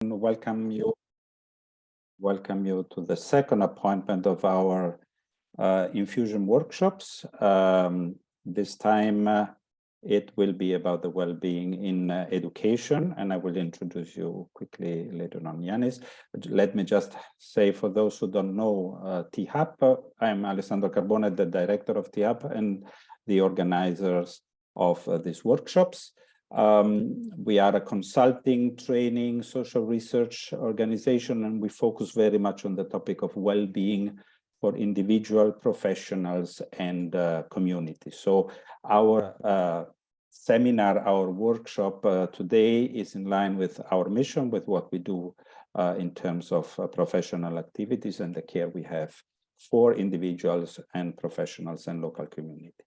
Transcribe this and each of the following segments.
welcome you to the second appointment of our infusion workshops. This time it will be about the well-being in education, and I will introduce you quickly later on, Yanis. Let me just say, for those who don't know T-HAP, I'm Alessandro Carbone, the director of T-HAP and the organizers of these workshops. We are a consulting, training, social research organization, and we focus very much on the topic of well-being for individual professionals and community. So our seminar, our workshop today is in line with our mission, with what we do in terms of professional activities and the care we have for individuals and professionals and local community.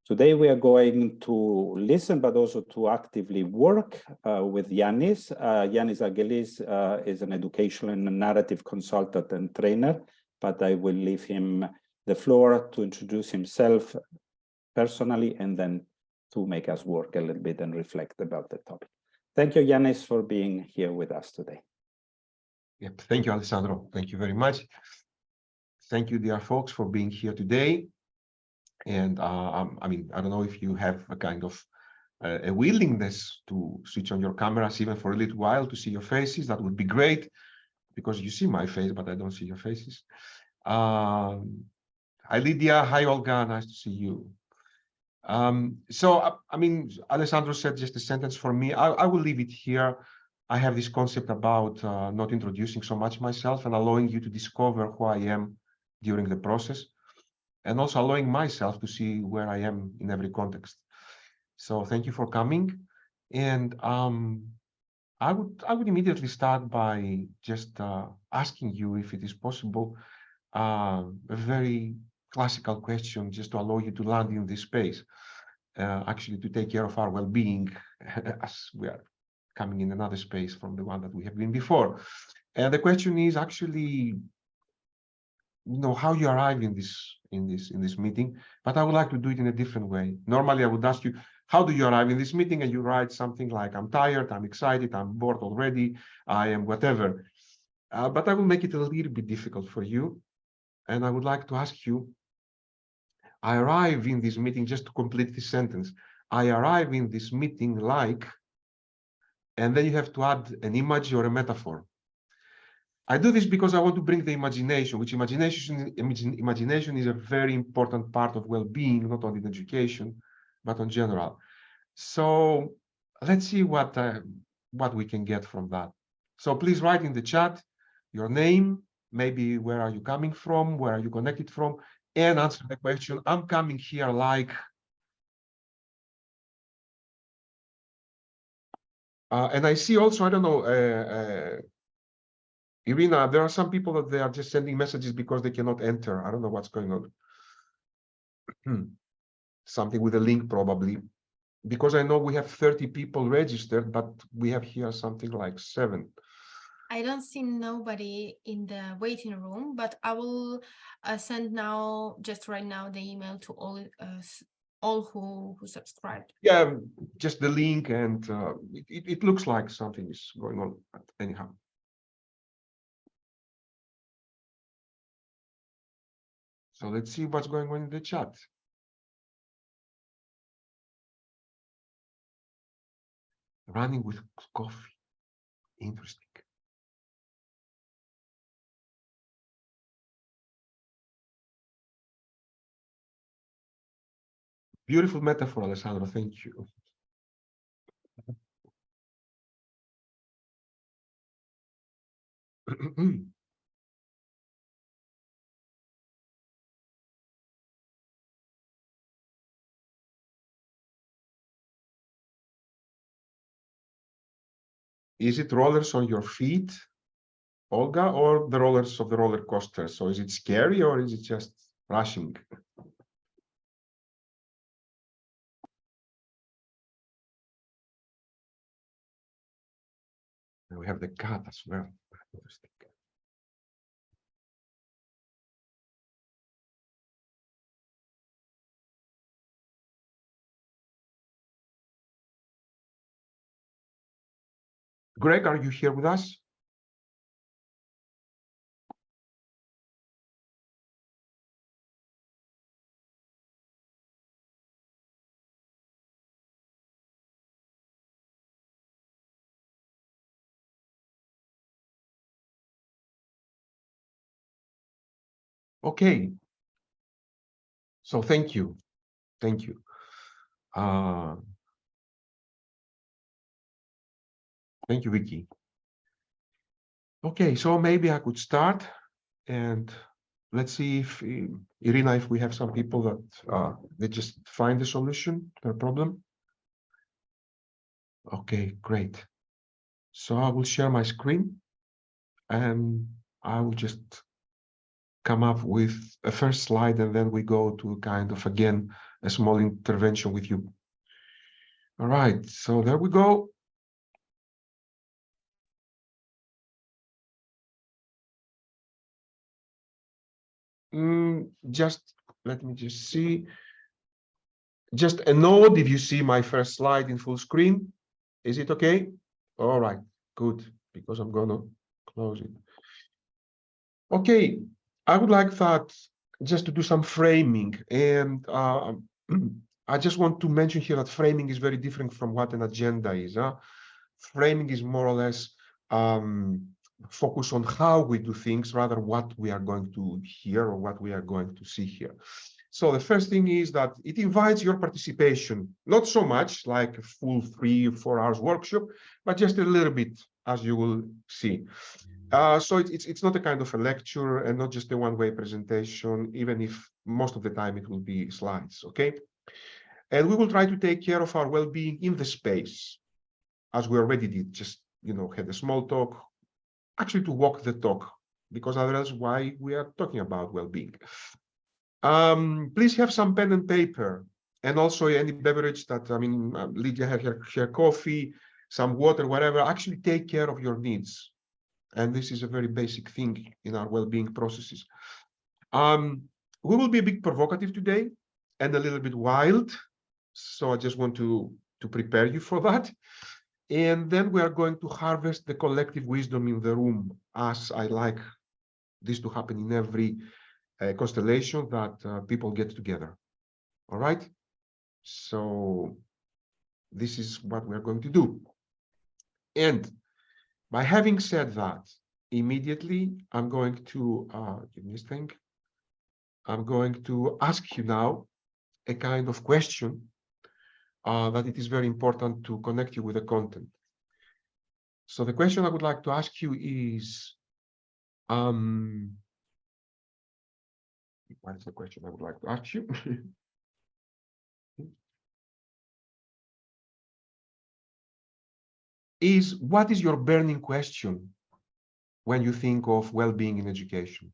Today we are going to listen, but also to actively work with Yanis. Yanis Argelis is an educational and narrative consultant and trainer, but I will leave him the floor to introduce himself personally and then to make us work a little bit and reflect about the topic. Thank you, Yanis, for being here with us today. Yep. Thank you, Alessandro. Thank you very much. Thank you, dear folks, for being here today. And I mean, I don't know if you have a kind of a willingness to switch on your cameras even for a little while to see your faces. That would be great, because you see my face, but I don't see your faces. Hi, Lydia. Hi, Olga. Nice to see you. I mean, Alessandro said just a sentence for me. I will leave it here. I have this concept about not introducing so much myself and allowing you to discover who I am during the process, and also allowing myself to see where I am in every context. So thank you for coming. And I would immediately start by just asking you if it is possible, a very classical question, just to allow you to land in this space, actually to take care of our well-being as we are coming in another space from the one that we have been before. And the question is actually, how you arrive in this meeting, but I would like to do it in a different way. Normally, I would ask you, how do you arrive in this meeting? And you write something like, I'm tired, I'm excited, I'm bored already, I am whatever. But I will make it a little bit difficult for you. And I would like to ask you, I arrive in this meeting, just to complete this sentence, I arrive in this meeting like, and then you have to add an image or a metaphor. I do this because I want to bring the imagination, which imagination is a very important part of well-being, not only in education, but in general. So let's see what we can get from that. So please write in the chat your name, maybe where are you coming from, where are you connected from, and answer the question, I'm coming here like. And I see also, I don't know, Irina, there are some people that they are just sending messages because they cannot enter. I don't know what's going on. Something with a link probably, because I know we have 30 people registered, but we have here something like 7. I don't see nobody in the waiting room, but I will send now, just right now, the email to all who subscribed. Yeah, just the link, and it looks like something is going on, but anyhow. So let's see what's going on in the chat. Running with coffee. Interesting. Beautiful metaphor, Alessandro. Thank you. Is it rollers on your feet, Olga, or the rollers of the roller coaster? So is it scary or is it just rushing? And we have the cat as well. Interesting. Greg, are you here with us? Okay. So thank you. Thank you. Thank you, Vicky. Okay, so maybe I could start, and let's see if Irina, if we have some people that they just find the solution to their problem. Okay, great. So I will share my screen, and I will just come up with a first slide, and then we go to kind of, again, a small intervention with you. All right, so there we go. Just let me just see. Just a note if you see my first slide in full screen. Is it okay? All right, good, because I'm gonna close it. Okay, I would like that just to do some framing, and I just want to mention here that framing is very different from what an agenda is. Framing is more or less focus on how we do things rather what we are going to hear or what we are going to see here. So the first thing is that it invites your participation, not so much like a full 3 or 4 hours workshop, but just a little bit, as you will see. So it's not a kind of a lecture and not just a one-way presentation, even if most of the time it will be slides, okay? And we will try to take care of our well-being in the space, as we already did, just, had a small talk, actually to walk the talk, because otherwise why we are talking about well-being. Please have some pen and paper, and also any beverage that, Lydia had her coffee, some water, whatever. Actually take care of your needs. And this is a very basic thing in our well-being processes. We will be a bit provocative today and a little bit wild. So I just want to prepare you for that. And then we are going to harvest the collective wisdom in the room, as I like this to happen in every constellation that people get together. All right. So this is what we are going to do. And by having said that, immediately I'm going to give me this thing. I'm going to ask you now a kind of question that it is very important to connect you with the content. So the question I would like to ask you is, what is the question I would like to ask you? Is what is your burning question when you think of well-being in education?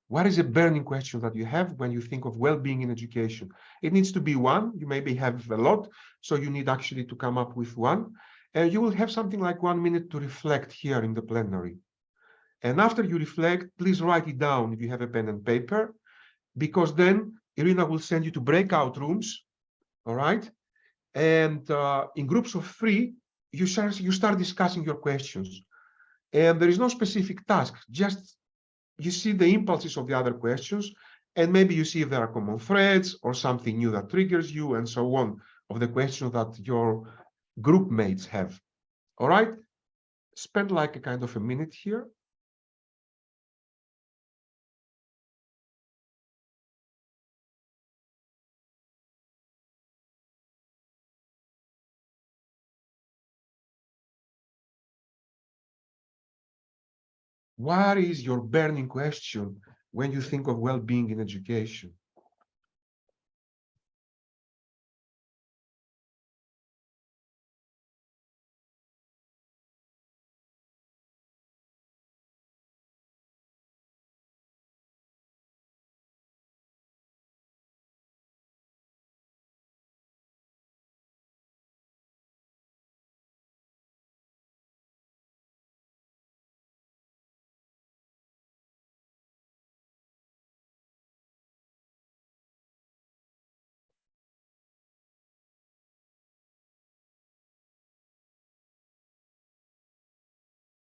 What is a burning question that you have when you think of well-being in education? It needs to be one. You maybe have a lot, so you need actually to come up with one. And you will have something like 1 minute to reflect here in the plenary. And after you reflect, please write it down if you have a pen and paper, because then Irina will send you to breakout rooms, all right? And in groups of 3, you start discussing your questions. And there is no specific task, just you see the impulses of the other questions, and maybe you see if there are common threads or something new that triggers you, and so on, of the questions that your group mates have. All right? Spend like a kind of a minute here. What is your burning question when you think of well-being in education?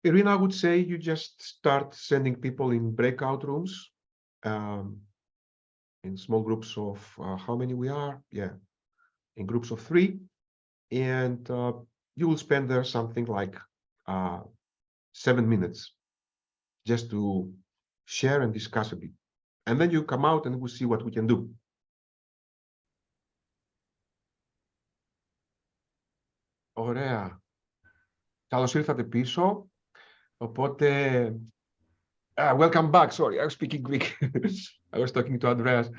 Irina, I would say you just start sending people in breakout rooms, in small groups of how many we are? Yeah, in groups of 3. And you will spend there something like 7 minutes just to share and discuss a bit. And then you come out and we'll see what we can do. Ωραία. Καλώς ήρθατε πίσω. Οπότε, welcome back. Sorry, I was speaking Greek. I was talking to Andreas.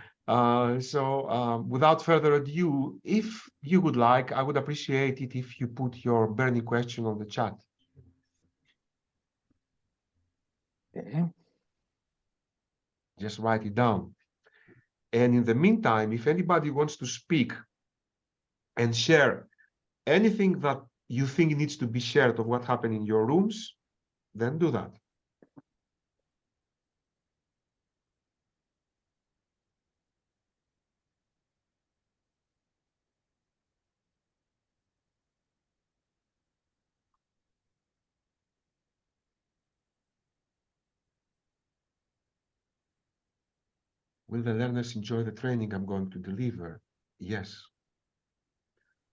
Without further ado, if you would like, I would appreciate it if you put your burning question on the chat. Okay. Just write it down. And in the meantime, if anybody wants to speak and share anything that you think needs to be shared of what happened in your rooms, then do that. Will the learners enjoy the training I'm going to deliver? Yes.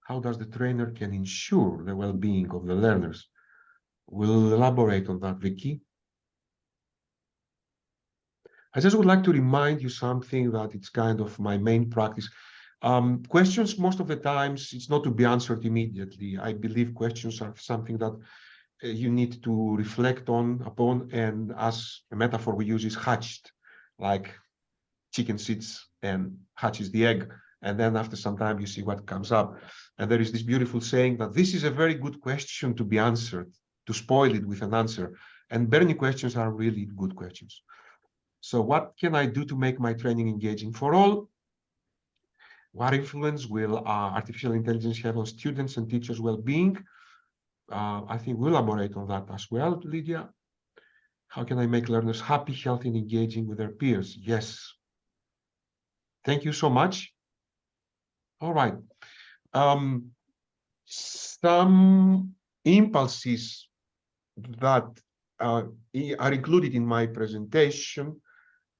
How does the trainer can ensure the well-being of the learners? We'll elaborate on that, Vicky. I just would like to remind you something that it's kind of my main practice. Questions, most of the times, it's not to be answered immediately. I believe questions are something that you need to reflect upon, and as a metaphor we use is hatched, like chicken sits and hatches the egg, and then after some time you see what comes up. And there is this beautiful saying that this is a very good question to be answered, to spoil it with an answer. And burning questions are really good questions. So what can I do to make my training engaging for all? What influence will artificial intelligence have on students and teachers' well-being? I think we'll elaborate on that as well, Lydia. How can I make learners happy, healthy, and engaging with their peers? Yes. Thank you so much. All right. Some impulses that are included in my presentation,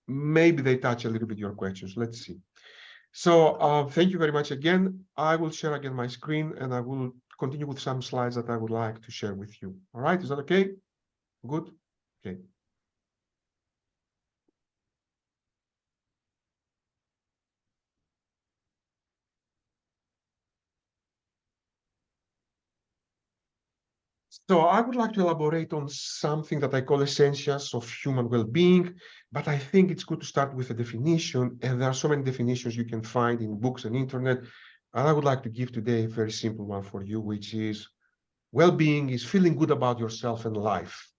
maybe they touch a little bit your questions. Let's see. So thank you very much again. I will share again my screen and I will continue with some slides that I would like to share with you. All right, is that okay? Good? Okay. So I would like to elaborate on something that I call essentials of human well-being, but I think it's good to start with a definition, and there are so many definitions you can find in books and internet. And I would like to give today a very simple one for you, which is well-being is feeling good about yourself and life.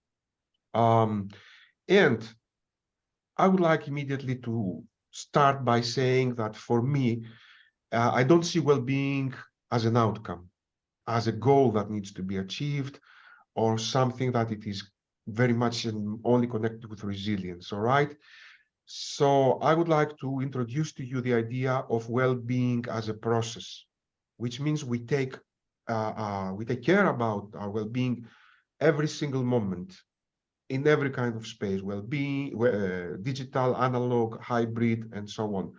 And I would like immediately to start by saying that for me, I don't see well-being as an outcome, as a goal that needs to be achieved, or something that it is very much only connected with resilience, all right? So I would like to introduce to you the idea of well-being as a process, which means we take care about our well-being every single moment, in every kind of space, well-being, digital, analog, hybrid, and so on.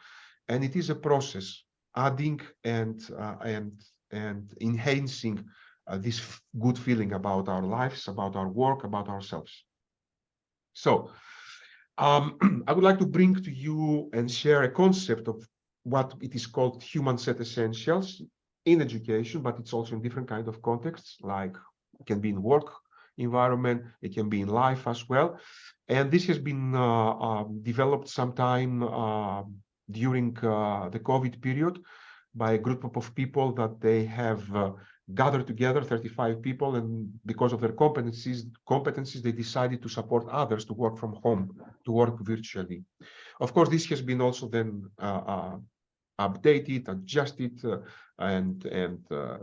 And it is a process, adding and enhancing this good feeling about our lives, about our work, about ourselves. So I would like to bring to you and share a concept of what it is called human set essentials in education, but it's also in different kind of contexts, like it can be in work environment, it can be in life as well. And this has been developed sometime during the COVID period by a group of people that they have gathered together, 35 people, and because of their competencies, they decided to support others to work from home, to work virtually. Of course, this has been also then updated, adjusted, and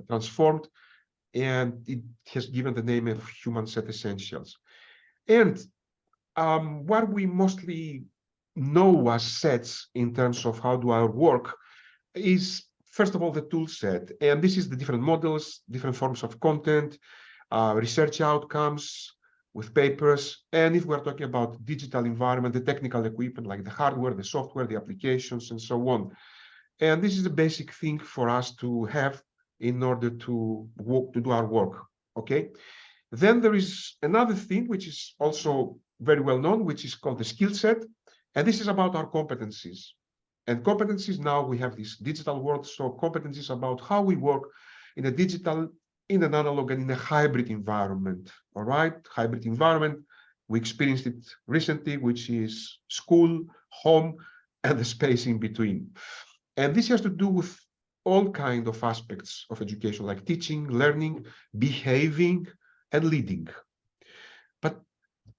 transformed, and it has given the name of human set essentials. And what we mostly know as sets in terms of how do our work is, first of all, the tool set. And this is the different models, different forms of content, research outcomes with papers. And if we're talking about digital environment, the technical equipment like the hardware, the software, the applications, and so on. And this is a basic thing for us to have in order to do our work, okay? Then there is another thing which is also very well known, which is called the skill set. And this is about our competencies. And competencies, now we have this digital world, so competencies about how we work in a digital, in an analog, and in a hybrid environment. All right, hybrid environment. We experienced it recently, which is school, home, and the space in between. And this has to do with all kinds of aspects of education, like teaching, learning, behaving, and leading. But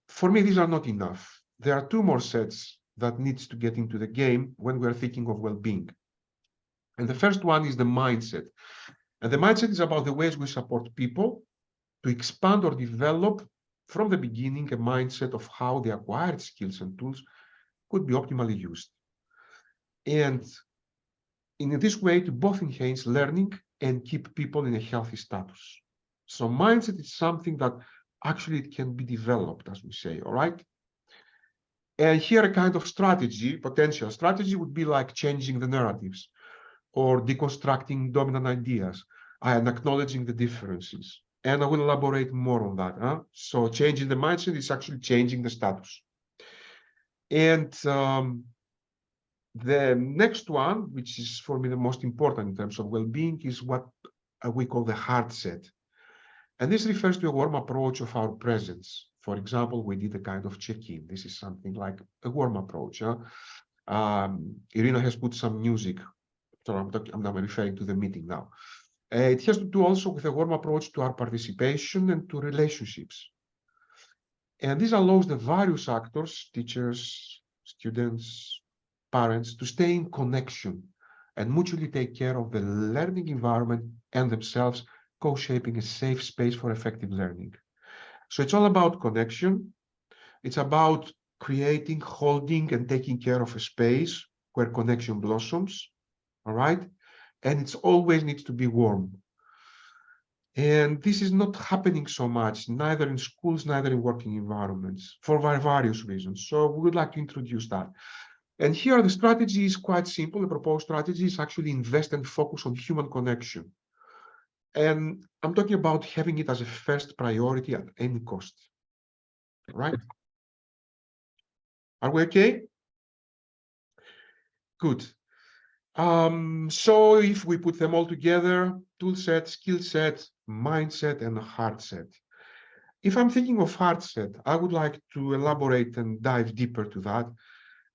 for me, these are not enough. There are two more sets that needs to get into the game when we are thinking of well-being. And the first one is the mindset. And the mindset is about the ways we support people to expand or develop from the beginning a mindset of how the acquired skills and tools could be optimally used. And in this way, to both enhance learning and keep people in a healthy status. So mindset is something that actually it can be developed, as we say, all right? And here a kind of strategy, potential strategy, would be like changing the narratives or deconstructing dominant ideas and acknowledging the differences. And I will elaborate more on that. So changing the mindset is actually changing the status. And the next one, which is for me the most important in terms of well-being, is what we call the heart set. And this refers to a warm approach of our presence. For example, we did a kind of check-in. This is something like a warm approach. Irina has put some music. So I'm referring to the meeting now. It has to do also with a warm approach to our participation and to relationships. And this allows the various actors, teachers, students, parents, to stay in connection and mutually take care of the learning environment and themselves, co-shaping a safe space for effective learning. So it's all about connection. It's about creating, holding, and taking care of a space where connection blossoms, all right? And it always needs to be warm. And this is not happening so much, neither in schools, neither in working environments, for various reasons. So we would like to introduce that. And here the strategy is quite simple. The proposed strategy is actually invest and focus on human connection. And I'm talking about having it as a first priority at any cost, right? Are we okay? Good. So if we put them all together, tool set, skill set, mindset, and heart set. If I'm thinking of heart set, I would like to elaborate and dive deeper to that,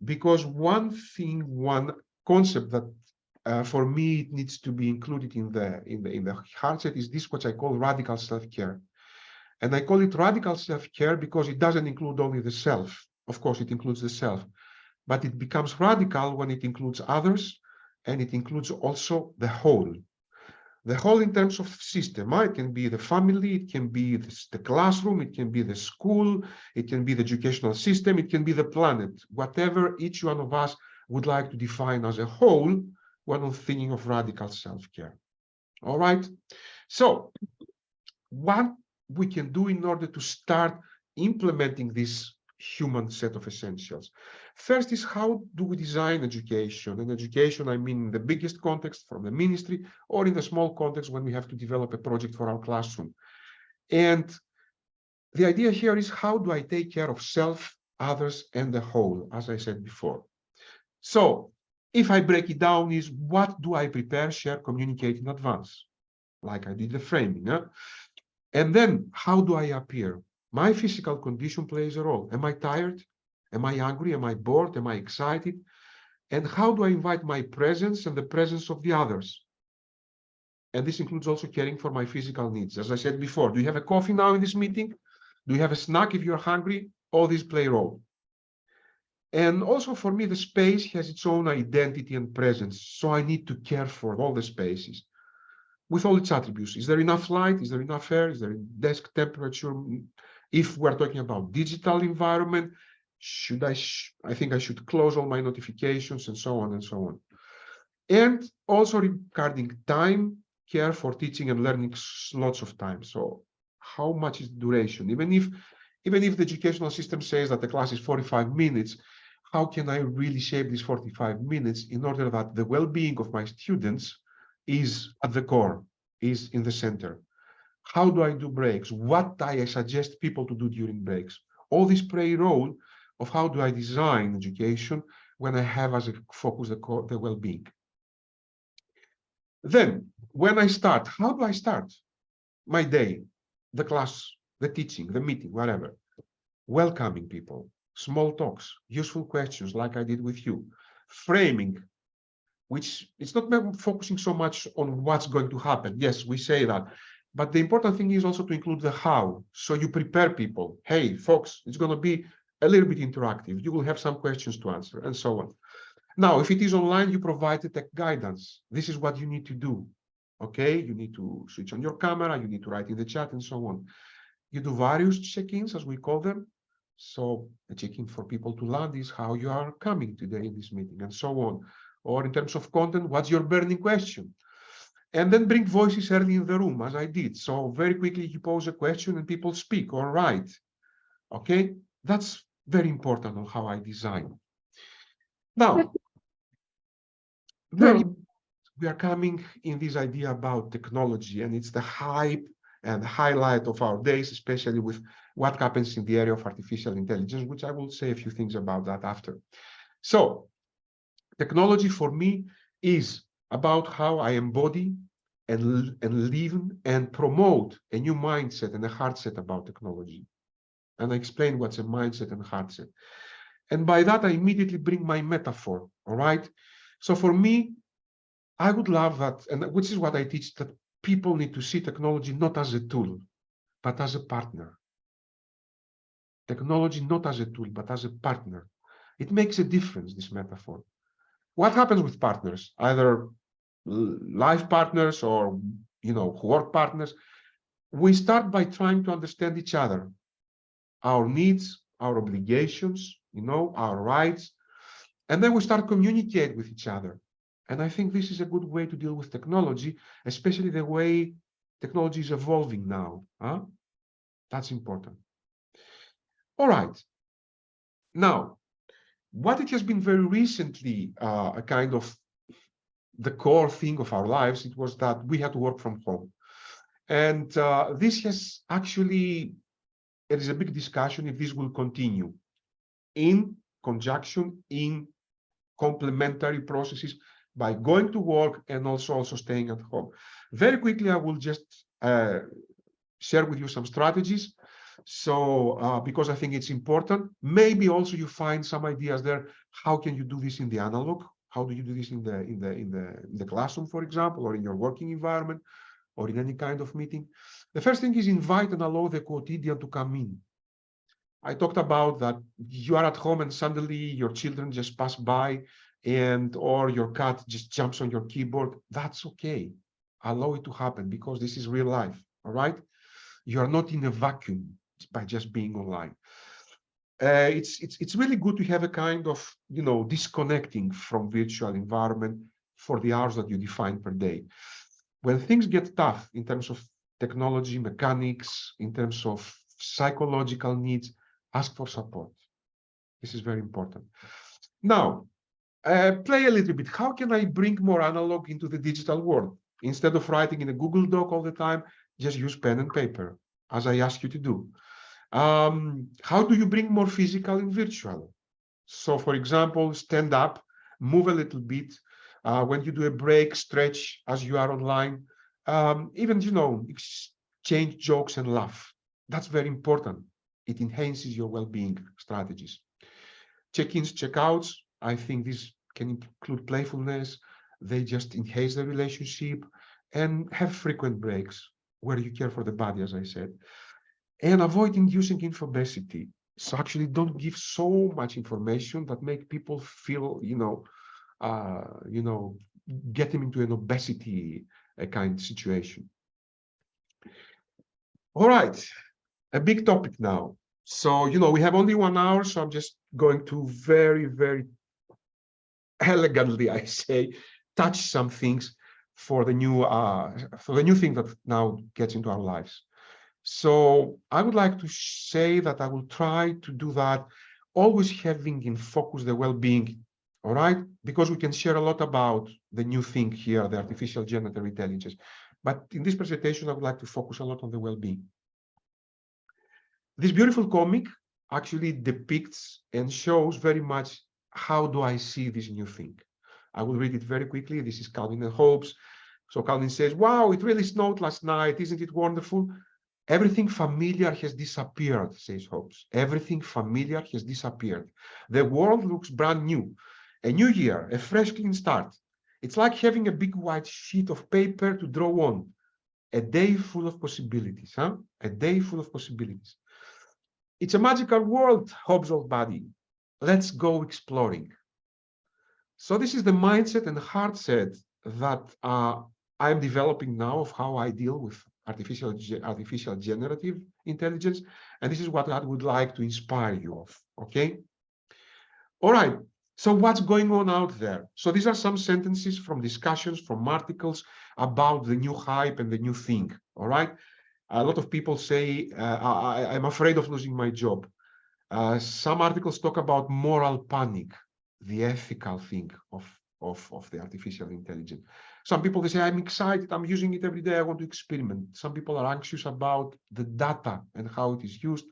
because one concept that for me it needs to be included in the heart set is this, what I call radical self-care. And I call it radical self-care because it doesn't include only the self. Of course, it includes the self, but it becomes radical when it includes others, and it includes also the whole. The whole in terms of system. It can be the family, it can be the classroom, it can be the school, it can be the educational system, it can be the planet. Whatever each one of us would like to define as a whole when we're thinking of radical self-care. All right. So what we can do in order to start implementing this human set of essentials. First is, how do we design education? And education, I mean in the biggest context from the ministry, or in the small context when we have to develop a project for our classroom. And the idea here is, how do I take care of self, others, and the whole, as I said before. So if I break it down, is what do I prepare, share, communicate in advance? Like I did the framing. And then how do I appear? My physical condition plays a role. Am I tired? Am I angry? Am I bored? Am I excited? And how do I invite my presence and the presence of the others? And this includes also caring for my physical needs. As I said before, do you have a coffee now in this meeting? Do you have a snack if you're hungry? All these play a role. And also for me, the space has its own identity and presence. So I need to care for all the spaces with all its attributes. Is there enough light? Is there enough air? Is there desk temperature? If we're talking about digital environment, I think I should close all my notifications and so on and so on. And also regarding time, care for teaching and learning, lots of time. So how much is the duration? Even if the educational system says that the class is 45 minutes, how can I really shape these 45 minutes in order that the well-being of my students is at the core, is in the center? How do I do breaks? What I suggest people to do during breaks? all this play role of how do I design education when I have as a focus the well-being. Then, when I start, how do I start my day, the class, the teaching, the meeting, whatever? Welcoming people, small talks, useful questions like I did with you, framing, which it's not focusing so much on what's going to happen. Yes, we say that. But the important thing is also to include the how. So you prepare people. Hey, folks, it's going to be a little bit interactive. You will have some questions to answer and so on. Now, if it is online, you provide the tech guidance. This is what you need to do. Okay, you need to switch on your camera, you need to write in the chat and so on. You do various check-ins, as we call them. So a check-in for people to land is how you are coming today in this meeting and so on. Or in terms of content, what's your burning question? And then bring voices early in the room, as I did. So very quickly you pose a question and people speak or write. Okay, that's very important on how I design. Now, we are coming in this idea about technology, and it's the hype and highlight of our days, especially with what happens in the area of artificial intelligence, which I will say a few things about that after. So technology for me is about how I embody and live and promote a new mindset and a heart set about technology. And I explain what's a mindset and heart set. And by that, I immediately bring my metaphor, all right? So for me, I would love that, and which is what I teach, that people need to see technology not as a tool, but as a partner. Technology not as a tool, but as a partner. It makes a difference, this metaphor. What happens with partners, either life partners or work partners? We start by trying to understand each other, our needs, our obligations, our rights, and then we start communicate with each other. And I think this is a good way to deal with technology, especially the way technology is evolving now. That's important. All right. Now, what it has been very recently a kind of the core thing of our lives, it was that we had to work from home. And this has actually, there is a big discussion if this will continue in conjunction, in complementary processes, by going to work and also staying at home. Very quickly, I will just share with you some strategies. So because I think it's important, maybe also you find some ideas there. How can you do this in the analog? How do you do this in the classroom, for example, or in your working environment, or in any kind of meeting? The first thing is invite and allow the quotidian to come in. I talked about that you are at home and suddenly your children just pass by, or your cat just jumps on your keyboard. That's okay. Allow it to happen, because this is real life. All right, you are not in a vacuum by just being online. It's really good to have a kind of disconnecting from virtual environment for the hours that you define per day. When things get tough in terms of technology, mechanics, in terms of psychological needs, ask for support. This is very important. Now, play a little bit. How can I bring more analog into the digital world? Instead of writing in a Google Doc all the time, just use pen and paper, as I ask you to do. How do you bring more physical in virtual? So, for example, stand up, move a little bit. When you do a break, stretch as you are online. Even, exchange jokes and laugh. That's very important. It enhances your well-being strategies. Check-ins, check-outs. I think this can include playfulness. They just enhance the relationship, and have frequent breaks where you care for the body, as I said. And avoid inducing infobesity. So actually don't give so much information that make people feel, get them into an obesity kind of situation. All right, a big topic now. So, we have only 1 hour, so I'm just going to very, very elegantly, I say, touch some things for the new thing that now gets into our lives. So I would like to say that I will try to do that, always having in focus the well-being, all right? Because we can share a lot about the new thing here, the artificial generative intelligence. But in this presentation, I would like to focus a lot on the well-being. This beautiful comic, actually depicts and shows very much how do I see this new thing. I will read it very quickly. This is Calvin and Hobbes. So Calvin says, wow, it really snowed last night. Isn't it wonderful? Everything familiar has disappeared, says Hobbes. Everything familiar has disappeared. The world looks brand new. A new year, a fresh, clean start. It's like having a big white sheet of paper to draw on. A day full of possibilities, huh? A day full of possibilities. It's a magical world, Hobbes' old buddy. Let's go exploring. So this is the mindset and heart set that I'm developing now of how I deal with artificial generative intelligence. And this is what I would like to inspire you of, okay? All right, so what's going on out there? So these are some sentences from discussions, from articles about the new hype and the new thing, all right? A lot of people say, I'm afraid of losing my job. Some articles talk about moral panic, the ethical thing of the artificial intelligence. Some people, they say, I'm excited, I'm using it every day, I want to experiment. Some people are anxious about the data and how it is used.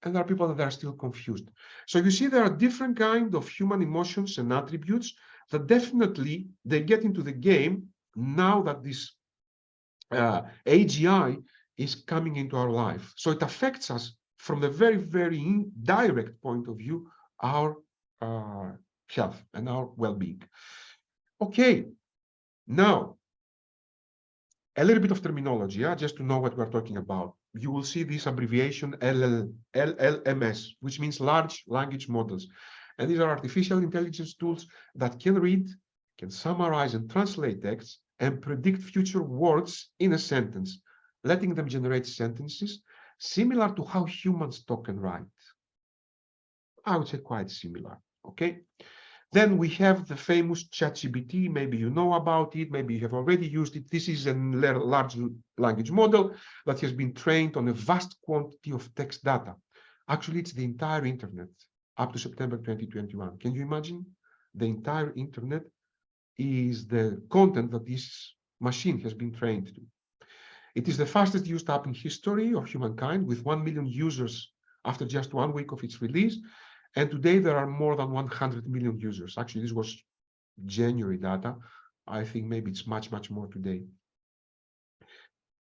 And there are people that are still confused. So you see, there are different kinds of human emotions and attributes that definitely they get into the game now that this AGI is coming into our life. So it affects us from the very, very indirect point of view, our health and our well-being. Okay, now a little bit of terminology, just to know what we're talking about. You will see this abbreviation LLMS, which means large language models. And these are artificial intelligence tools that can read, can summarize and translate texts and predict future words in a sentence, letting them generate sentences similar to how humans talk and write. I would say quite similar, okay? Then we have the famous ChatGPT. Maybe you know about it, maybe you have already used it. This is a large language model that has been trained on a vast quantity of text data. Actually, it's the entire internet up to September 2021. Can you imagine? The entire internet is the content that this machine has been trained to. It is the fastest used app in history of humankind, with 1 million users after just 1 week of its release. And today there are more than 100 million users. Actually, this was January data. I think maybe it's much, much more today.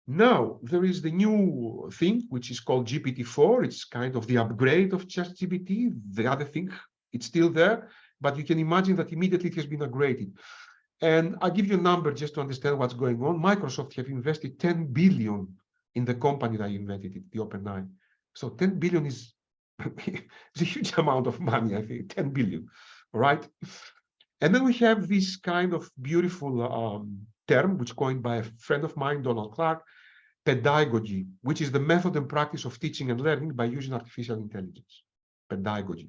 Now, there is the new thing, which is called GPT-4. It's kind of the upgrade of ChatGPT. The other thing, it's still there, but you can imagine that immediately it has been upgraded. And I'll give you a number just to understand what's going on. Microsoft have invested 10 billion in the company that invented it, the OpenAI. So 10 billion is it's a huge amount of money, I think, 10 billion, right? And then we have this kind of beautiful term, which coined by a friend of mine, Donald Clark, pedagogy, which is the method and practice of teaching and learning by using artificial intelligence. Pedagogy.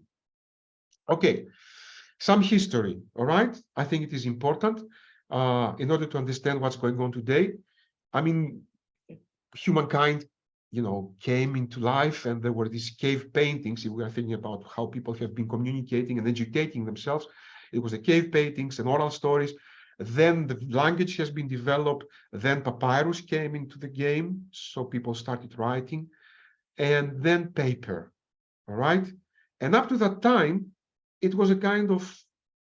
Okay, some history, all right? I think it is important in order to understand what's going on today. I mean, humankind, you know, came into life, and there were these cave paintings. If we are thinking about how people have been communicating and educating themselves, it was the cave paintings and oral stories. Then the language has been developed. Then papyrus came into the game, so people started writing, and then paper, all right? And up to that time, it was a kind of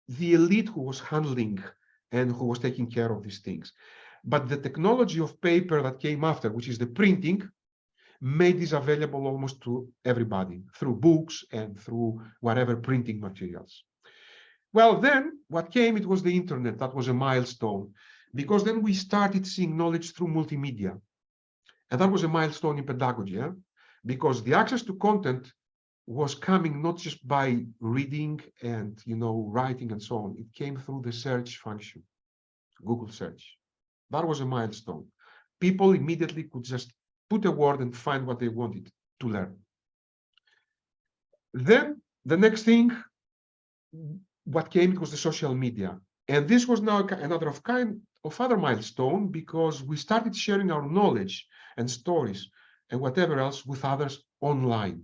the elite who was handling and who was taking care of these things. But the technology of paper that came after, which is the printing, made this available almost to everybody through books and through whatever printing materials. Well, then what came, it was the internet. That was a milestone, because then we started seeing knowledge through multimedia. And that was a milestone in pedagogy, because the access to content was coming not just by reading and, you know, writing and so on. It came through the search function, Google search. That was a milestone. People immediately could just put a word and find what they wanted to learn. Then the next thing, what came, it was the social media. And this was now another kind of other milestone, because we started sharing our knowledge and stories and whatever else with others online.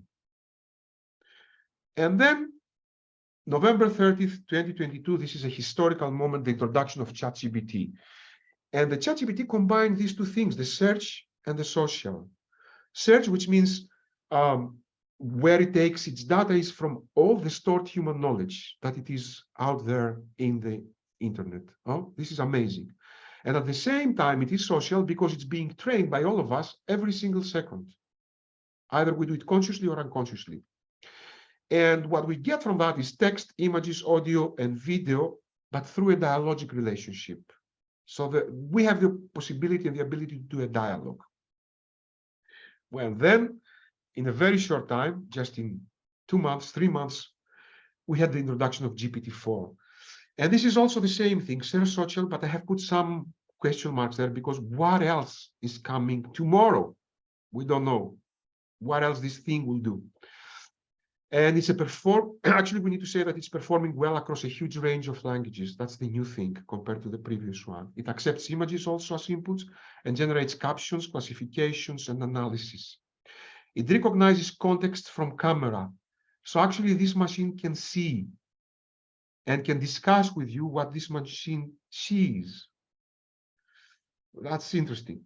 And then November 30th, 2022, this is a historical moment, the introduction of ChatGPT. And the ChatGPT combined these two things, the search and the social. Search, which means where it takes its data is from all the stored human knowledge that it is out there in the internet. Oh, this is amazing. And at the same time, it is social because it's being trained by all of us every single second. Either we do it consciously or unconsciously. And what we get from that is text, images, audio, and video, but through a dialogic relationship. So that we have the possibility and the ability to do a dialogue. Well, then, in a very short time, just in 2 months, 3 months, we had the introduction of GPT-4. And this is also the same thing, social, but I have put some question marks there because what else is coming tomorrow? We don't know what else this thing will do. And it's actually, we need to say that it's performing well across a huge range of languages. That's the new thing compared to the previous one. It accepts images also as inputs and generates captions, classifications, and analysis. It recognizes context from camera. So actually, this machine can see and can discuss with you what this machine sees. That's interesting.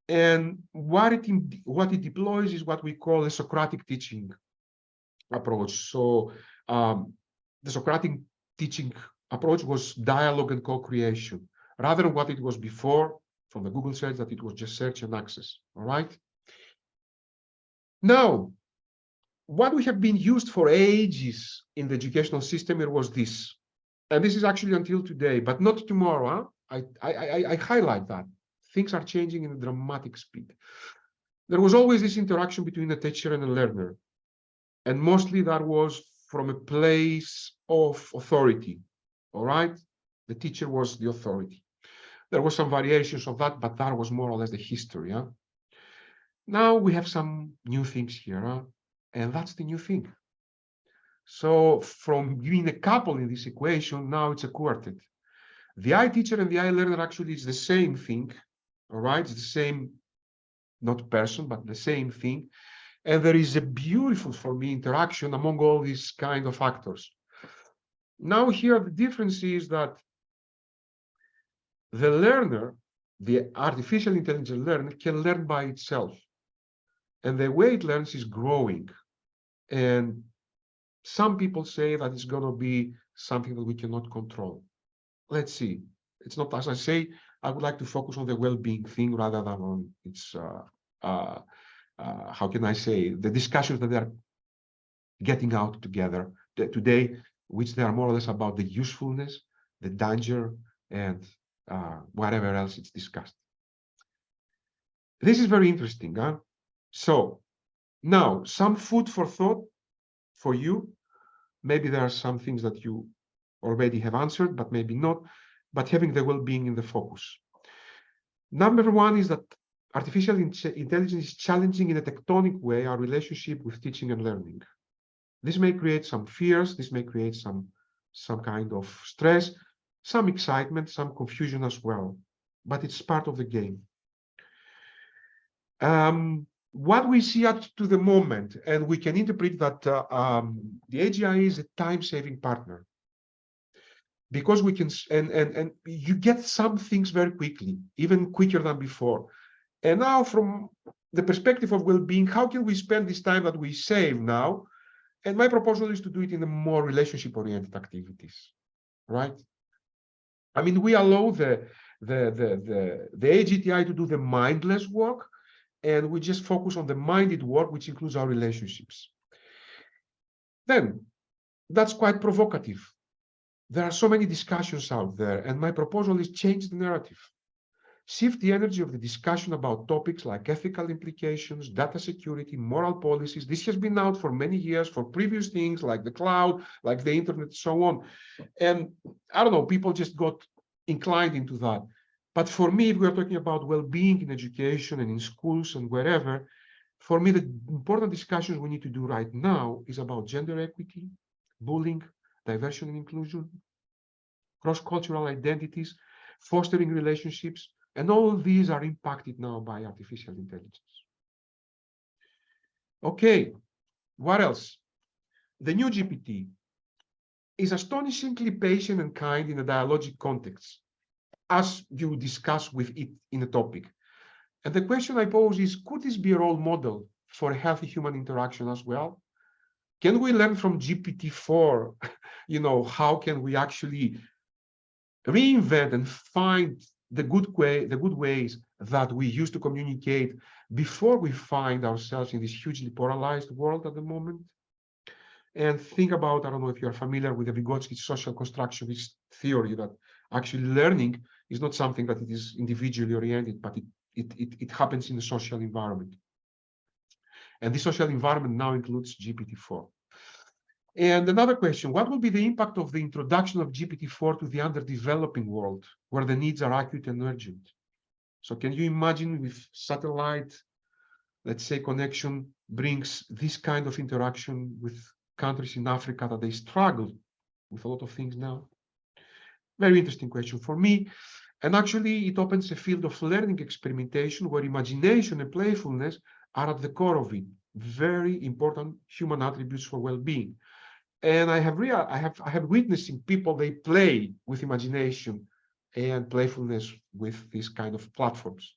And what it deploys is what we call a Socratic teaching approach. So the Socratic teaching approach was dialogue and co-creation, rather than what it was before from the Google search, that it was just search and access. All right. Now, what we have been used for ages in the educational system, it was this. And this is actually until today, but not tomorrow. Huh? I highlight that. Things are changing in a dramatic speed. There was always this interaction between a teacher and a learner. And mostly that was from a place of authority. All right? The teacher was the authority. There were some variations of that, but that was more or less the history. Huh? Now we have some new things here, huh? And that's the new thing. So from being a couple in this equation, now it's a quartet. The I teacher and the I learner actually is the same thing, all right? It's the same, not person, but the same thing. And there is a beautiful, for me, interaction among all these kind of actors. Now here, the difference is that the learner, the artificial intelligence learner, can learn by itself. And the way it learns is growing. And some people say that it's going to be something that we cannot control. Let's see. It's not, as I say, I would like to focus on the well-being thing rather than on its, how can I say, the discussions that they are getting out together today, which they are more or less about the usefulness, the danger, and whatever else it's discussed. This is very interesting. Huh? So now, some food for thought for you. Maybe there are some things that you already have answered, but maybe not, but having the well-being in the focus. Number one is that artificial intelligence is challenging in a tectonic way our relationship with teaching and learning. This may create some fears, this may create some kind of stress, some excitement, some confusion as well, but it's part of the game. What we see up to the moment, and we can interpret that the AGI is a time-saving partner, because we can, and you get some things very quickly, even quicker than before. And now, from the perspective of well-being, how can we spend this time that we save now? And my proposal is to do it in a more relationship-oriented activities, right? I mean, we allow the AGI to do the mindless work, and we just focus on the minded work, which includes our relationships. Then, that's quite provocative. There are so many discussions out there, and my proposal is change the narrative. Shift the energy of the discussion about topics like ethical implications, data security, moral policies. This has been out for many years for previous things like the cloud, like the internet, so on. And I don't know, people just got inclined into that. But for me, if we're talking about well-being in education and in schools and wherever, for me, the important discussions we need to do right now is about gender equity, bullying, diversity and inclusion, cross-cultural identities, fostering relationships, and all these are impacted now by artificial intelligence. Okay, what else? The new GPT is astonishingly patient and kind in a dialogic context, as you discuss with it in a topic. And the question I pose is, could this be a role model for healthy human interaction as well? Can we learn from GPT-4? How can we actually reinvent and find the good ways that we used to communicate before we find ourselves in this hugely polarized world at the moment? And think about, I don't know if you're familiar with the Vygotsky's social constructivist theory, that actually learning is not something that it is individually oriented, but it happens in the social environment. And the social environment now includes GPT-4. And another question, what will be the impact of the introduction of GPT-4 to the underdeveloping world, where the needs are acute and urgent? So can you imagine if satellite, let's say, connection brings this kind of interaction with countries in Africa that they struggle with a lot of things now? Very interesting question for me. And actually, it opens a field of learning experimentation where imagination and playfulness are at the core of it. Very important human attributes for well-being. And I have witnessing people, they play with imagination and playfulness with these kind of platforms.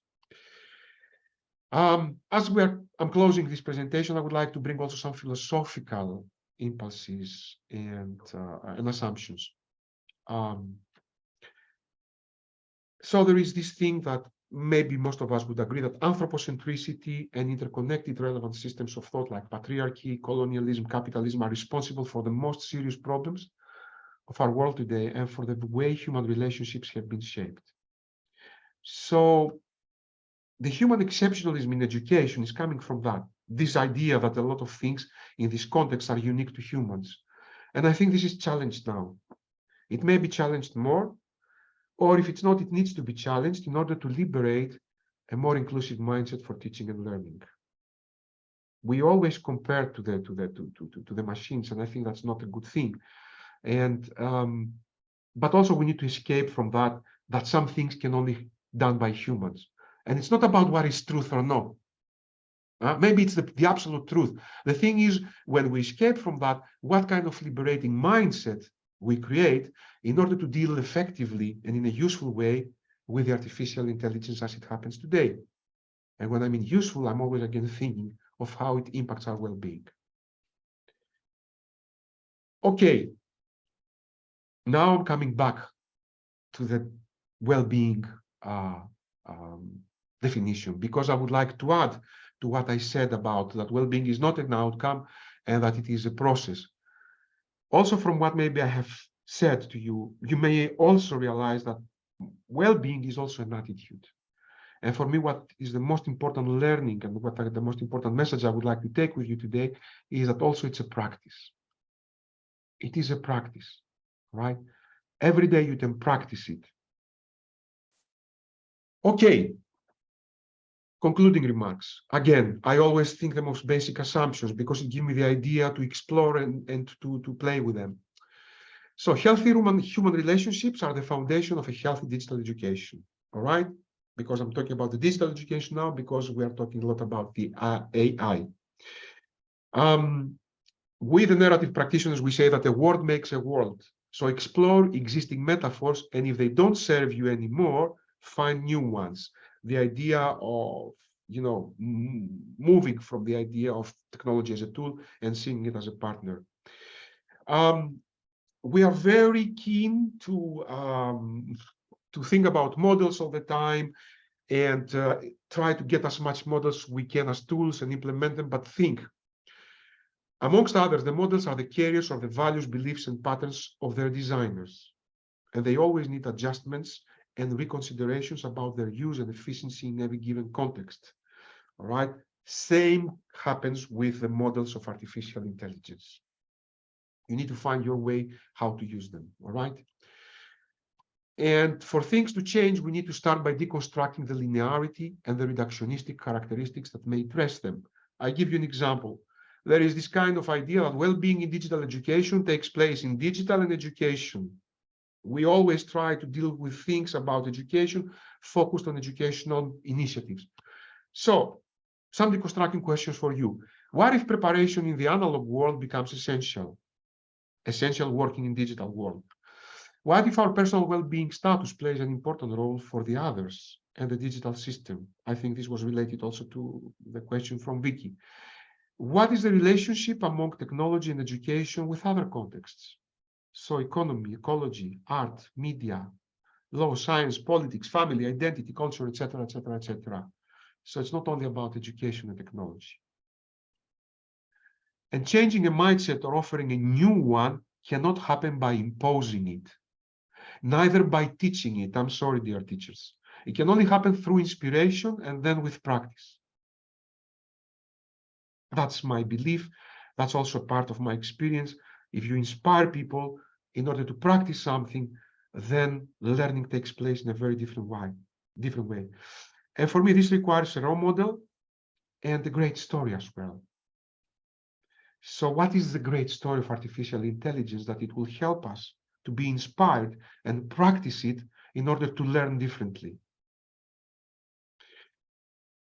I'm closing this presentation, I would like to bring also some philosophical impulses and assumptions. So there is this thing that maybe most of us would agree, that anthropocentricity and interconnected relevant systems of thought like patriarchy, colonialism, capitalism are responsible for the most serious problems of our world today and for the way human relationships have been shaped. So the human exceptionalism in education is coming from that, this idea that a lot of things in this context are unique to humans. And I think this is challenged now. It may be challenged more, or if it's not, it needs to be challenged in order to liberate a more inclusive mindset for teaching and learning. We always compare to the machines, and I think that's not a good thing. And but also we need to escape from that some things can only be done by humans. And it's not about what is truth or not. Maybe it's the absolute truth. The thing is, when we escape from that, what kind of liberating mindset we create in order to deal effectively and in a useful way with the artificial intelligence as it happens today. And when I mean useful, I'm always again thinking of how it impacts our well-being. Okay, now I'm coming back to the well-being definition, because I would like to add to what I said about that well-being is not an outcome and that it is a process. Also, from what maybe I have said to you, you may also realize that well-being is also an attitude. And for me, what is the most important learning and what are the most important message I would like to take with you today is that also it's a practice. It is a practice, right? Every day you can practice it. Okay. Concluding remarks. Again, I always think the most basic assumptions because it gives me the idea to explore and to play with them. So healthy human relationships are the foundation of a healthy digital education. All right? Because I'm talking about the digital education now, because we are talking a lot about the AI. With the narrative practitioners, we say that a word makes a world. So explore existing metaphors, and if they don't serve you anymore, find new ones. The idea of, moving from the idea of technology as a tool and seeing it as a partner. We are very keen to think about models all the time and try to get as much models we can as tools and implement them, but think. Amongst others, the models are the carriers of the values, beliefs, and patterns of their designers. And they always need adjustments and reconsiderations about their use and efficiency in every given context. All right? Same happens with the models of artificial intelligence. You need to find your way how to use them. All right? And for things to change, we need to start by deconstructing the linearity and the reductionistic characteristics that may dress them. I give you an example. There is this kind of idea that well-being in digital education takes place in digital and education. We always try to deal with things about education focused on educational initiatives. So, some deconstructing questions for you. What if preparation in the analog world becomes essential? Essential working in digital world. What if our personal well-being status plays an important role for the others? and the digital system. I think this was related also to the question from Vicky. What is the relationship among technology and education with other contexts? So economy, ecology, art, media, law, science, politics, family, identity, culture, etc., etc., etc. So it's not only about education and technology. And changing a mindset or offering a new one cannot happen by imposing it, neither by teaching it. I'm sorry, dear teachers. It can only happen through inspiration and then with practice. That's my belief. That's also part of my experience. If you inspire people in order to practice something, then learning takes place in a very different way. And for me, this requires a role model and a great story as well. So what is the great story of artificial intelligence? That it will help us to be inspired and practice it in order to learn differently.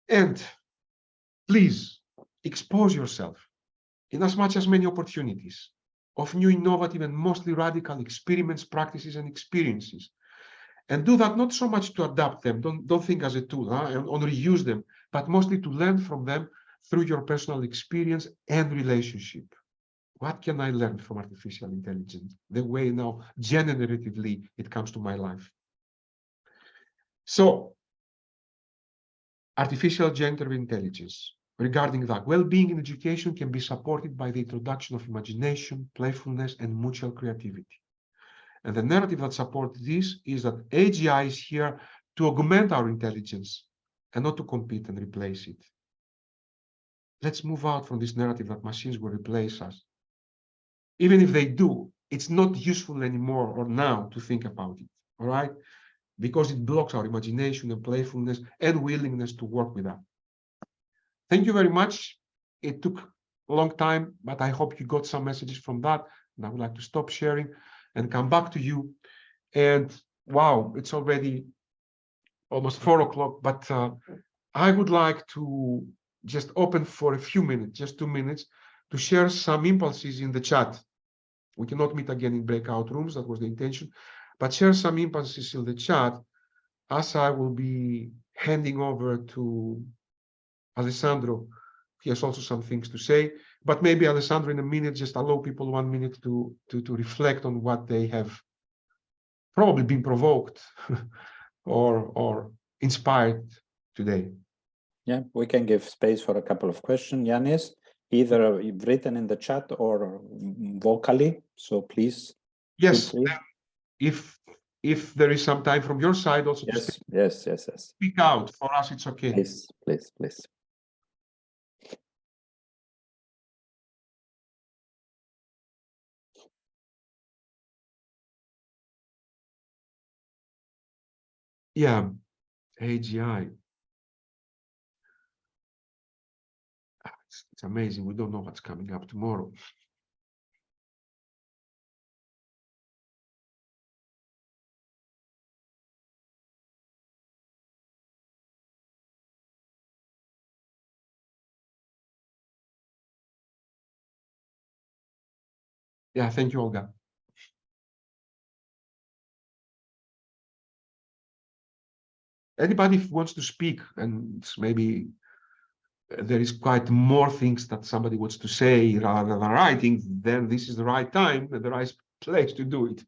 And please expose yourself in as much as many opportunities of new, innovative, and mostly radical experiments, practices, and experiences. And do that not so much to adapt them, don't think as a tool, and reuse them, but mostly to learn from them through your personal experience and relationship. What can I learn from artificial intelligence? The way now, generatively, it comes to my life. So, artificial generative intelligence. Regarding that, well-being in education can be supported by the introduction of imagination, playfulness, and mutual creativity. And the narrative that supports this is that AGI is here to augment our intelligence and not to compete and replace it. Let's move out from this narrative that machines will replace us. Even if they do, it's not useful anymore or now to think about it, all right? Because it blocks our imagination and playfulness and willingness to work with that. Thank you very much. It took a long time, but I hope you got some messages from that. And I would like to stop sharing and come back to you. And wow, it's already almost 4 o'clock, but I would like to just open for a few minutes, just 2 minutes, to share some impulses in the chat. We cannot meet again in breakout rooms, that was the intention, but share some impulses in the chat as I will be handing over to Alessandro. He has also some things to say, but maybe Alessandro in a minute, just allow people 1 minute to reflect on what they have probably been provoked or inspired today. Yeah, we can give space for a couple of questions, Yanis, either written in the chat or vocally. So please. Yes, if there is some time from your side also to yes. speak out. For us, it's okay. Please. Yeah, AGI. It's amazing. We don't know what's coming up tomorrow. Yeah, thank you, Olga. Anybody wants to speak, and maybe there is quite more things that somebody wants to say rather than writing, then this is the right time and the right place to do it.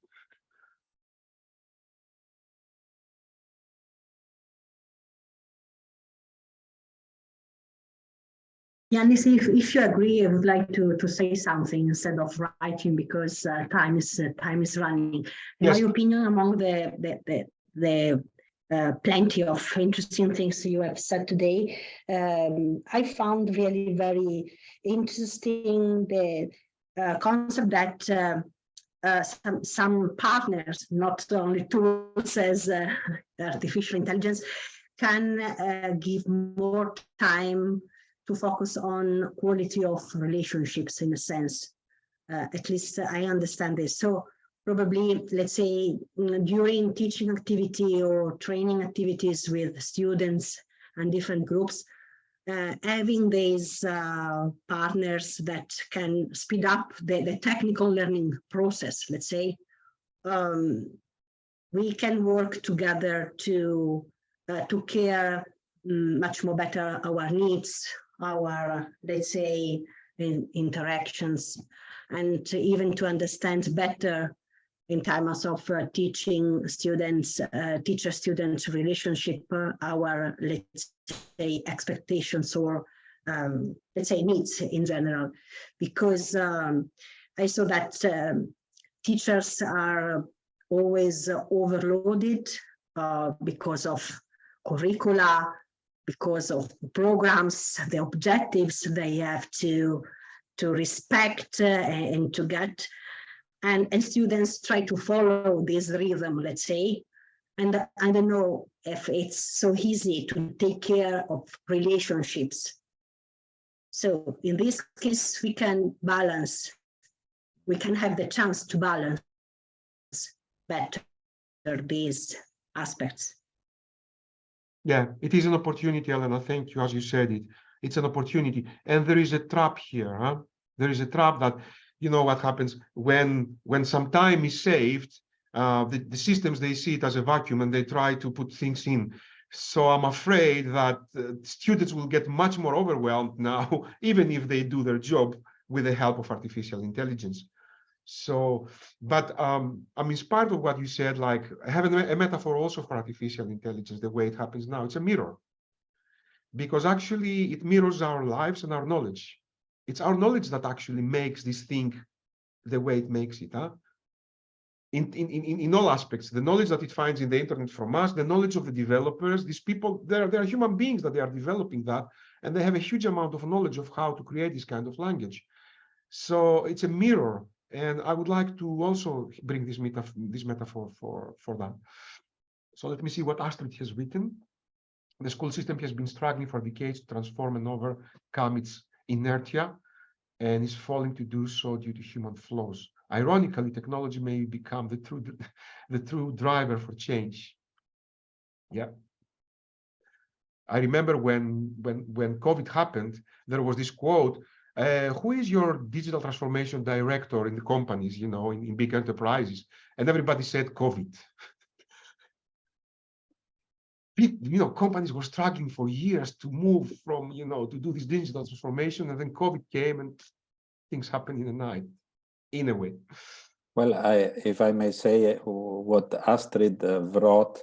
Yanis, if you agree, I would like to say something instead of writing because time is running. In Yes. my opinion, among the plenty of interesting things you have said today, I found really very interesting the concept that some partners, not only tools as artificial intelligence, can give more time to focus on quality of relationships in a sense. At least I understand this. So probably, let's say, during teaching activity or training activities with students and different groups, having these partners that can speed up the technical learning process, let's say, we can work together to to care much more better our needs, our, let's say, interactions, and even to understand better in terms of teaching students, teacher-student relationship, our, let's say, expectations or, let's say, needs in general. Because I saw that teachers are always overloaded because of curricula, because of programs, the objectives they have to respect and to get. And students try to follow this rhythm, let's say. And I don't know if it's so easy to take care of relationships. So in this case, we can balance, we can have the chance to balance better these aspects. Yeah, it is an opportunity, Elena. Thank you, as you said it. It's an opportunity. And there is a trap here, huh? There is a trap that, you know what happens when some time is saved, the systems, they see it as a vacuum and they try to put things in. So I'm afraid that students will get much more overwhelmed now, even if they do their job with the help of artificial intelligence. So, but I'm inspired of what you said, like I have a metaphor also for artificial intelligence, the way it happens now. It's a mirror. Because actually it mirrors our lives and our knowledge. It's our knowledge that actually makes this thing the way it makes it, huh? In all aspects, the knowledge that it finds in the internet from us, the knowledge of the developers, these people, they're human beings that they are developing that, and they have a huge amount of knowledge of how to create this kind of language. So it's a mirror. And I would like to also bring this metaphor for that. So let me see what Astrid has written. The school system has been struggling for decades to transform and overcome its inertia, and is falling to do so due to human flaws. Ironically, technology may become the true driver for change. Yeah. I remember when COVID happened, there was this quote, who is your digital transformation director in the companies, you know, in big enterprises? And everybody said COVID. You know, companies were struggling for years to move from, you know, to do this digital transformation, and then COVID came and things happened in a night, in a way. Well, if I may say, what Astrid wrote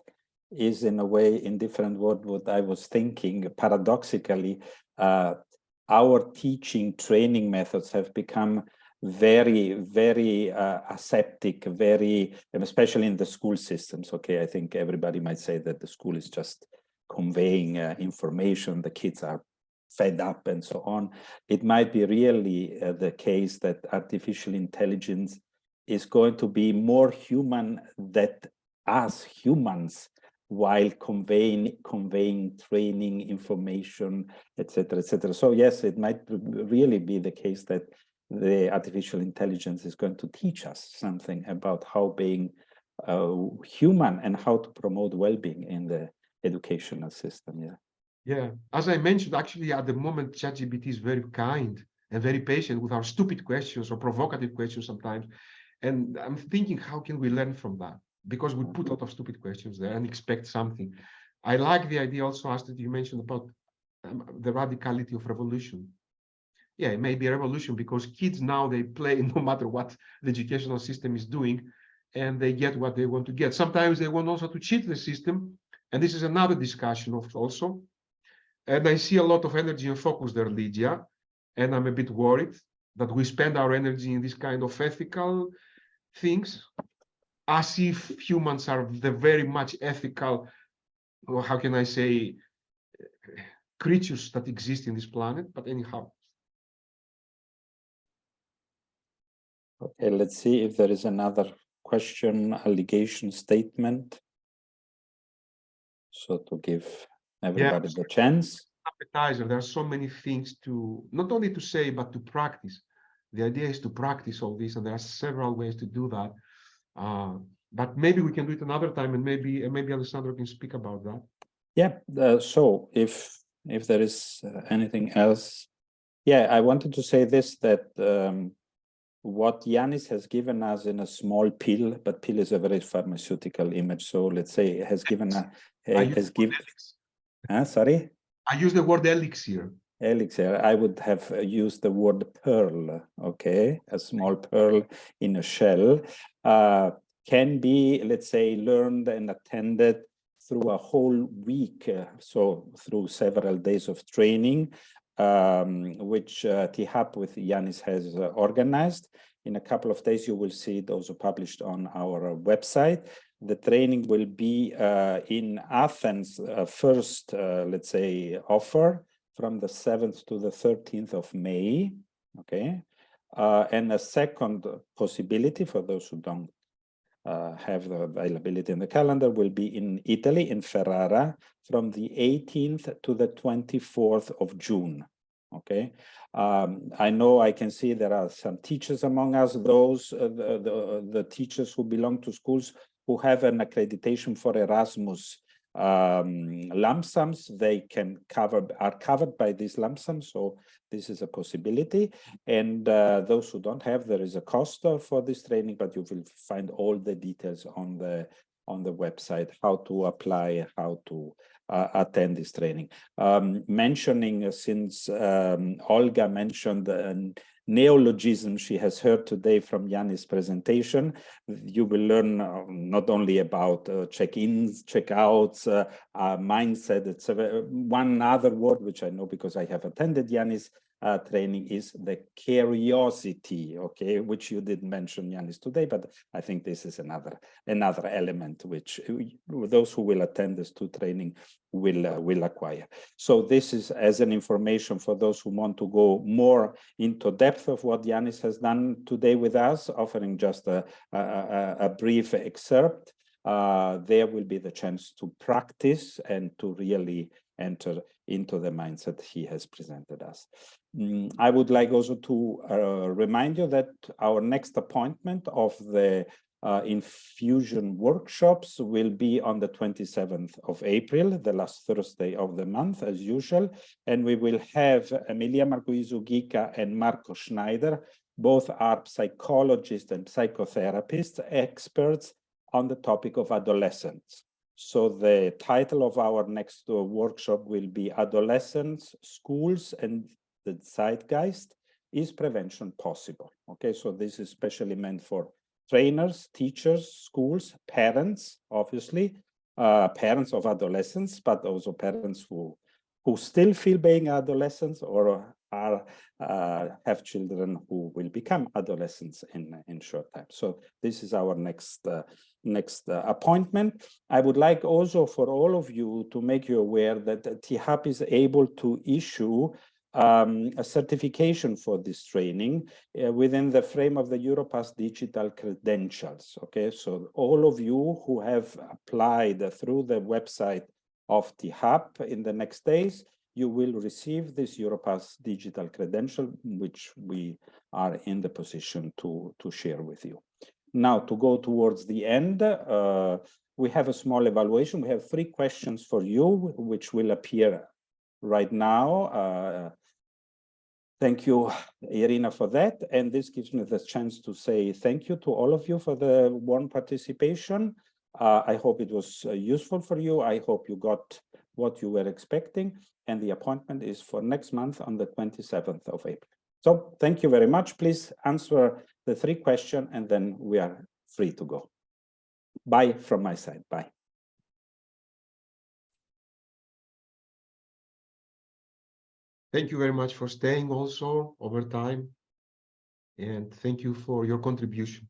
is in a way, in different words, what I was thinking. Paradoxically, our teaching training methods have become very, very aseptic, very, and especially in the school systems. Okay, I think everybody might say that the school is just conveying information, the kids are fed up and so on. It might be really the case that artificial intelligence is going to be more human than us humans, while conveying training, information, etc., etc. So yes, it might really be the case that the artificial intelligence is going to teach us something about how being human and how to promote well-being in the educational system. Yeah. Yeah, as I mentioned, actually at the moment, ChatGPT is very kind and very patient with our stupid questions or provocative questions sometimes. And I'm thinking, how can we learn from that? Because we put a lot of stupid questions there and expect something. I like the idea also, Astrid, you mentioned about the radicality of revolution. Yeah, it may be a revolution because kids now, they play no matter what the educational system is doing, and they get what they want to get. Sometimes they want also to cheat the system. And this is another discussion also. And I see a lot of energy and focus there, Lydia. And I'm a bit worried that we spend our energy in this kind of ethical things, as if humans are the very much ethical, or how can I say, creatures that exist in this planet. But anyhow. Okay, let's see if there is another question, allegation, statement. So to give everybody the chance. Appetizer, there are so many things to, not only to say, but to practice. The idea is to practice all this, and there are several ways to do that. But maybe we can do it another time, and maybe Alessandro can speak about that. Yeah, so if there is anything else, yeah, I wanted to say this, that what Yanis has given us in a small pill, but pill is a very pharmaceutical image. So let's say it has given sorry? I use the word elixir. Elixir, I would have used the word pearl, okay? A small pearl in a shell can be, let's say, learned and attended through a whole week, so through several days of training, which T-HAP with Yanis has organized. In a couple of days, you will see it also published on our website. The training will be in Athens, first, let's say, offer from the 7th to the 13th of May, okay? And a second possibility for those who don't have the availability in the calendar will be in Italy, in Ferrara, from the 18th to the 24th of June, okay? I know I can see there are some teachers among us, those, the teachers who belong to schools who have an accreditation for Erasmus lump sums, they are covered by these lump sums, so this is a possibility. And those who don't have, there is a cost for this training, but you will find all the details on the website, how to apply, how to attend this training. Mentioning, since Olga mentioned neologism she has heard today from Yanis' presentation, you will learn not only about check-ins, check-outs, mindset. It's one other word which I know because I have attended Yanis' training is the curiosity, okay, which you didn't mention, Yanis, today, but I think this is another element which those who will attend this training will acquire. So this is as an information for those who want to go more into depth of what Yanis has done today with us, offering just a brief excerpt. There will be the chance to practice and to really enter into the mindset he has presented us. I would like also to remind you that our next appointment of the infusion workshops will be on the 27th of April, the last Thursday of the month, as usual. And we will have Emilia Marguizu-Gica and Marco Schneider. Both are psychologists and psychotherapists, experts on the topic of adolescence. So the title of our next workshop will be Adolescents, Schools, and the Zeitgeist. Is prevention possible? Okay, so this is especially meant for trainers, teachers, schools, parents, obviously, parents of adolescents, but also parents who still feel being adolescents or are have children who will become adolescents in short time. So this is our next appointment. I would like also for all of you to make you aware that T-HAP is able to issue a certification for this training within the frame of the Europass digital credentials. Okay, so all of you who have applied through the website of T-HAP in the next days, you will receive this Europass digital credential, which we are in the position to share with you. Now, to go towards the end, we have a small evaluation. We have 3 questions for you, which will appear right now. Thank you, Irina, for that. And this gives me the chance to say thank you to all of you for the warm participation. I hope it was useful for you. I hope you got what you were expecting. And the appointment is for next month on the 27th of April. So thank you very much. Please answer the 3 questions and then we are free to go. Bye from my side. Bye. Thank you very much for staying also over time. And thank you for your contribution.